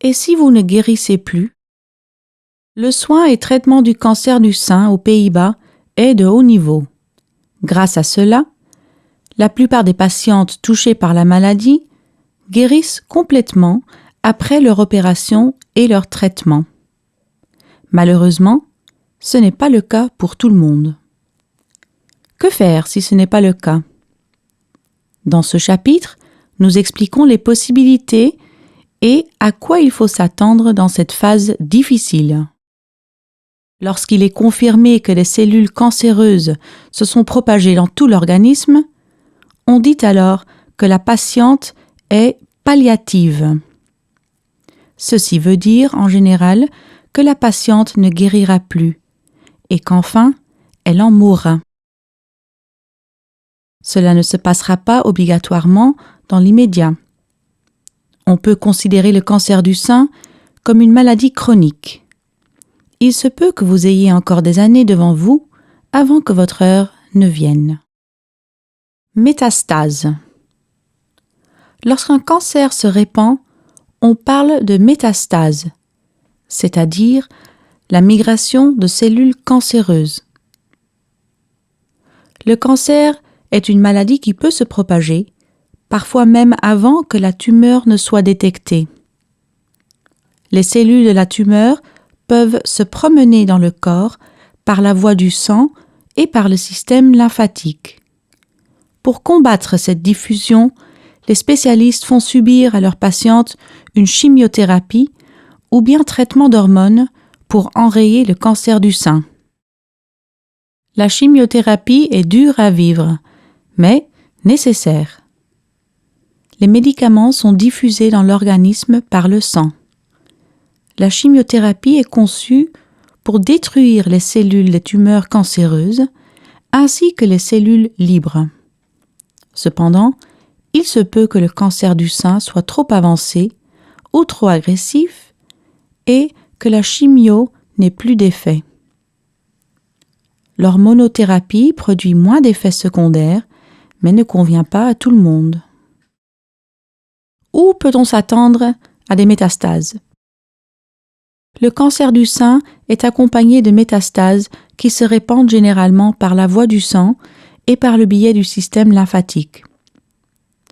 Et si vous ne guérissez plus? Le soin et traitement du cancer du sein aux Pays-Bas est de haut niveau. Grâce à cela, la plupart des patientes touchées par la maladie guérissent complètement après leur opération et leur traitement. Malheureusement, ce n'est pas le cas pour tout le monde. Que faire si ce n'est pas le cas? Dans ce chapitre, nous expliquons les possibilités et à quoi il faut s'attendre dans cette phase difficile. Lorsqu'il est confirmé que les cellules cancéreuses se sont propagées dans tout l'organisme, on dit alors que la patiente est palliative. Ceci veut dire, en général, que la patiente ne guérira plus et qu'enfin, elle en mourra. Cela ne se passera pas obligatoirement dans l'immédiat. On peut considérer le cancer du sein comme une maladie chronique. Il se peut que vous ayez encore des années devant vous avant que votre heure ne vienne. Métastase. Lorsqu'un cancer se répand, on parle de métastase, c'est-à-dire la migration de cellules cancéreuses. Le cancer est une maladie qui peut se propager, parfois même avant que la tumeur ne soit détectée. Les cellules de la tumeur peuvent se promener dans le corps par la voie du sang et par le système lymphatique. Pour combattre cette diffusion, les spécialistes font subir à leurs patientes une chimiothérapie ou bien traitement d'hormones pour enrayer le cancer du sein. La chimiothérapie est dure à vivre, mais nécessaire. Les médicaments sont diffusés dans l'organisme par le sang. La chimiothérapie est conçue pour détruire les cellules des tumeurs cancéreuses ainsi que les cellules libres. Cependant, il se peut que le cancer du sein soit trop avancé ou trop agressif et que la chimio n'ait plus d'effet. L'hormonothérapie produit moins d'effets secondaires, mais ne convient pas à tout le monde. Où peut-on s'attendre à des métastases? Le cancer du sein est accompagné de métastases qui se répandent généralement par la voie du sang et par le biais du système lymphatique.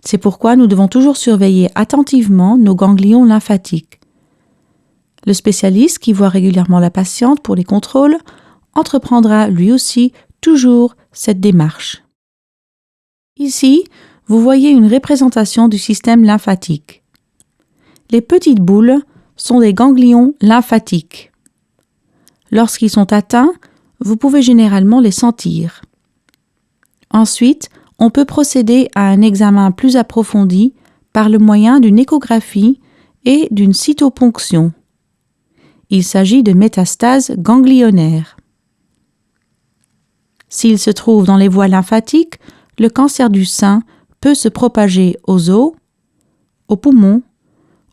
C'est pourquoi nous devons toujours surveiller attentivement nos ganglions lymphatiques. Le spécialiste qui voit régulièrement la patiente pour les contrôles entreprendra lui aussi toujours cette démarche. Ici, vous voyez une représentation du système lymphatique. Les petites boules sont des ganglions lymphatiques. Lorsqu'ils sont atteints, vous pouvez généralement les sentir. Ensuite, on peut procéder à un examen plus approfondi par le moyen d'une échographie et d'une cytoponction. Il s'agit de métastases ganglionnaires. S'il se trouve dans les voies lymphatiques, le cancer du sein peut se propager aux os, aux poumons,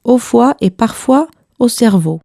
au foie et parfois au cerveau.